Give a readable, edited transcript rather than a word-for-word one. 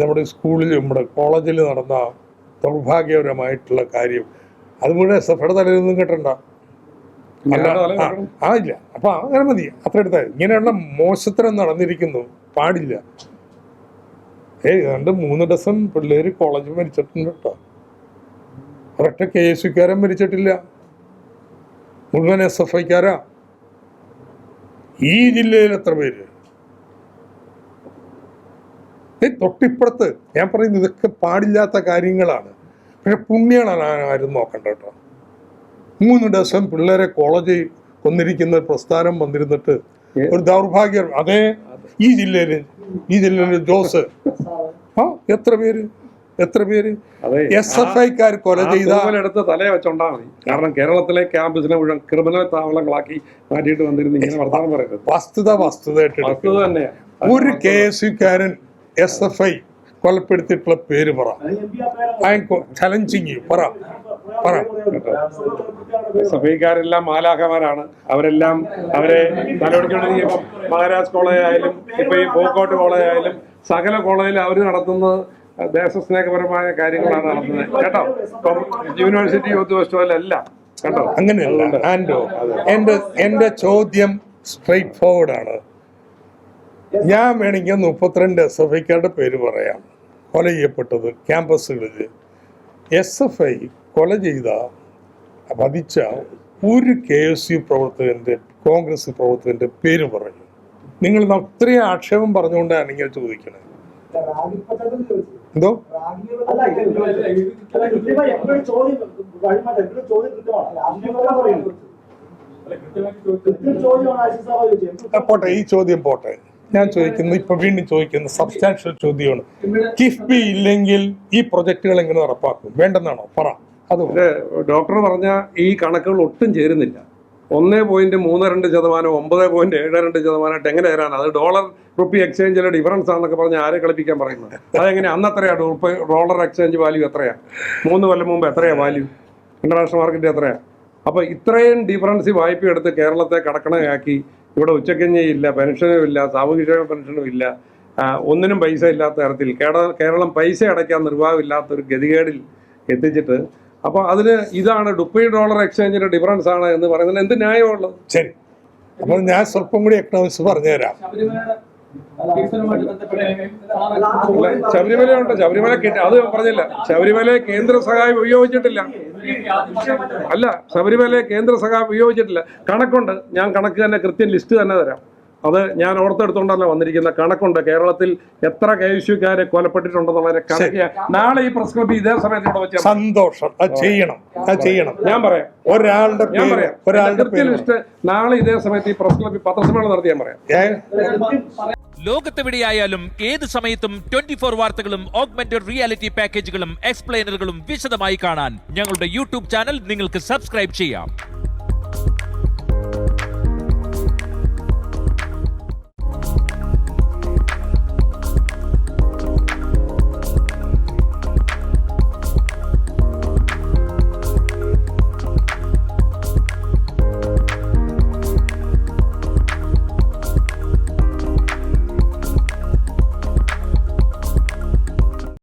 നമ്മുടെ സ്കൂളിൽ നമ്മുടെ കോളേജിൽ നടന്ന ദൗർഭാഗ്യകരമായിട്ടുള്ള കാര്യം അത് മുഴുവൻ SFയുടെ തലയിൽ നിന്നും കേട്ടണ്ട. ഇല്ല. അപ്പൊ അങ്ങനെ മതി, അത്ര എടുത്താൽ. ഇങ്ങനെയുള്ള മോശത്തരം നടന്നിരിക്കുന്നു, പാടില്ല. 3 ഡസൻ പിള്ളേര് കോളേജിൽ മരിച്ചിട്ടുണ്ട് കേട്ടോ. ഒരൊറ്റ KSUക്കാരൻ മരിച്ചിട്ടില്ല, മുഴുവൻ SFIക്കാരാ. ഈ ജില്ലയിൽ എത്ര പേര്? തൊട്ടിപ്പുറത്ത് ഞാൻ പറയുന്നത് ഇതൊക്കെ പാടില്ലാത്ത കാര്യങ്ങളാണ്. പക്ഷെ പുണ്യങ്ങളാണ് ആരും നോക്കണ്ട കേട്ടോ. 3 ഡസൻ പിള്ളേരെ കോളേജിൽ കൊന്നിരിക്കുന്ന പ്രസ്ഥാനം വന്നിരുന്നിട്ട് ഒരു ദൗർഭാഗ്യം. അതേ ഈ ജില്ലയില് ജോസ് എത്ര പേര് SFIക്കാർ കൊല ചെയ്തെടുത്ത് തലയെ വെച്ചോണ്ടാ മതി. കാരണം കേരളത്തിലെ ക്യാമ്പസിനെ മുഴുവൻ ക്രിമിനൽ താവളങ്ങളാക്കി മാറ്റിയിട്ട് വന്നിരുന്നു ഇങ്ങനെ വർത്തമാനം പറയുന്നത് വസ്തുത തന്നെയാണ്. ഒരു KSUക്കാരൻ SFI കൊലപ്പെടുത്തിയിട്ടുള്ള പേര് പറ. ചലഞ്ചിങ് പറ. SFIക്കാരെല്ലാം മാലാഖമാരാണ്. അവരെ തലവടിക്കൊണ്ടിരിക്കുമ്പോൾ മഹാരാജ് കോളേജ് ആയാലും ഇപ്പൊ ഈ പോക്കോട്ട് കോളേജ് ആയാലും സകല കോളേജിൽ അവർ നടത്തുന്നത് ദേശസ്നേഹപരമായ കാര്യങ്ങളാണ് നടത്തുന്നത് കേട്ടോ. ഇപ്പം യൂണിവേഴ്സിറ്റി യൂത്ത് ഫെസ്റ്റിവലല്ല കേട്ടോ. അങ്ങനെയല്ല ആൻഡോ. എന്റെ ചോദ്യം സ്ട്രെയിറ്റ് ഫോർവേഡ് ആണ്. ഞാൻ വേണമെങ്കിൽ 32 SFIക്കാരുടെ പേര് പറയാം കൊല ചെയ്യപ്പെട്ടത് ക്യാമ്പസുകളിൽ. SFI കൊല ചെയ്ത വധിച്ച ഒരു KSU പ്രവർത്തകന്റെ, കോൺഗ്രസ് പ്രവർത്തകന്റെ പേര് പറഞ്ഞു. നിങ്ങൾ അത്രയും ആക്ഷേപം പറഞ്ഞുകൊണ്ടാണ് ഇങ്ങനെ ചോദിക്കണത്. എന്തോ പോട്ടെ, ഈ ചോദ്യം പോട്ടെ. ഞാൻ ചോദിക്കുന്നു, ഇപ്പൊ വീണ്ടും ചോദിക്കുന്നു സബ്സ്റ്റാൻഷ്യൽ ചോദ്യമാണ്. കിഫ്ബി ഇല്ലെങ്കിൽ ഈ പ്രൊജക്ടുകൾ എങ്ങനെ നടപ്പാക്കും? വേണ്ടെന്നാണോ പറ. അതുകൊണ്ട് ഡോക്ടർ പറഞ്ഞ ഈ കണക്കുകൾ ഒട്ടും ചേരുന്നില്ല. 1.32%, 9.72% എങ്ങനെ തരാനാണ്? അത് ഡോളർ റുപ്പി എക്സ്ചേഞ്ചിലെ ഡിഫറൻസ് ആണെന്നൊക്കെ പറഞ്ഞ് ആരെ കളിപ്പിക്കാൻ പറയുന്നത്? അതെങ്ങനെ? അന്ന് എത്രയാണ് ഡോളർ എക്സ്ചേഞ്ച് വാല്യൂ? എത്രയാണ്? 3 കൊല്ലം മുമ്പ് എത്രയാണ് വാല്യൂ? ഇന്റർനാഷണൽ മാർക്കറ്റ് എത്രയാണ്? അപ്പൊ ഇത്രയും ഡിഫറൻസ് വായ്പ എടുത്ത് കേരളത്തെ കടക്കണയാക്കി ഇവിടെ ഉച്ചക്കഞ്ഞിയില്ല, പെൻഷനും ഇല്ല, സാമൂഹിക പെൻഷനും ഇല്ല, ഒന്നിനും പൈസ ഇല്ലാത്ത തരത്തിൽ കേരളം പൈസ അടയ്ക്കാൻ നിർവാഹമില്ലാത്തൊരു ഗതികേടിൽ എത്തിച്ചിട്ട്, അപ്പൊ അതിന് ഇതാണ് $30 എക്സ്ചേഞ്ചിന്റെ ഡിഫറൻസ് ആണ് എന്ന് പറയുന്നത് എന്ത് ന്യായമുള്ളത്? ശരി, അപ്പോൾ ഞാൻ സ്വല്പം കൂടി എക്കണോമിക്സ് പറഞ്ഞുതരാം. ശബരിമലയുണ്ട്. ശബരിമല അത് പറഞ്ഞില്ല. ശബരിമല കേന്ദ്ര സഹായം ഉപയോഗിച്ചിട്ടില്ല. അല്ല, ശബരിമല കേന്ദ്ര സഹായം ഉപയോഗിച്ചിട്ടില്ല. കണക്കുണ്ട്. ഞാൻ കണക്ക് തന്നെ കൃത്യം ലിസ്റ്റ് തന്നെ തരാം. അത് ഞാൻ ഓർത്തെടുത്തോണ്ടല്ല വന്നിരിക്കുന്ന കണക്കുണ്ട്. കേരളത്തിൽ എത്ര KSUക്കാരെ കൊലപ്പെട്ടിട്ടുണ്ടെന്നുള്ളതിനെ കണക്ക് നാളെ ഈ പ്രസ് ക്ലബ് ഇതേ സമയത്ത് ഇവിടെ വെച്ചാൽ സന്തോഷം. ചെയ്യണം. ഞാൻ പറയാം. ഒരാളുടെ ലിസ്റ്റ് നാളെ ഇതേ സമയത്ത് ഈ പ്രസ് ക്ലബ് പത്രസമ്മേളനം നടത്തി ഞാൻ പറയാം. ലോകത്തെവിടെയായാലും ഏത് സമയത്തും 24 വാർത്തകളും ഓഗ്മെന്റഡ് റിയാലിറ്റി പാക്കേജുകളും എക്സ്പ്ലെയിനറുകളും വിശദമായി കാണാൻ ഞങ്ങളുടെ YouTube ചാനൽ നിങ്ങൾക്ക് സബ്സ്ക്രൈബ് ചെയ്യാം.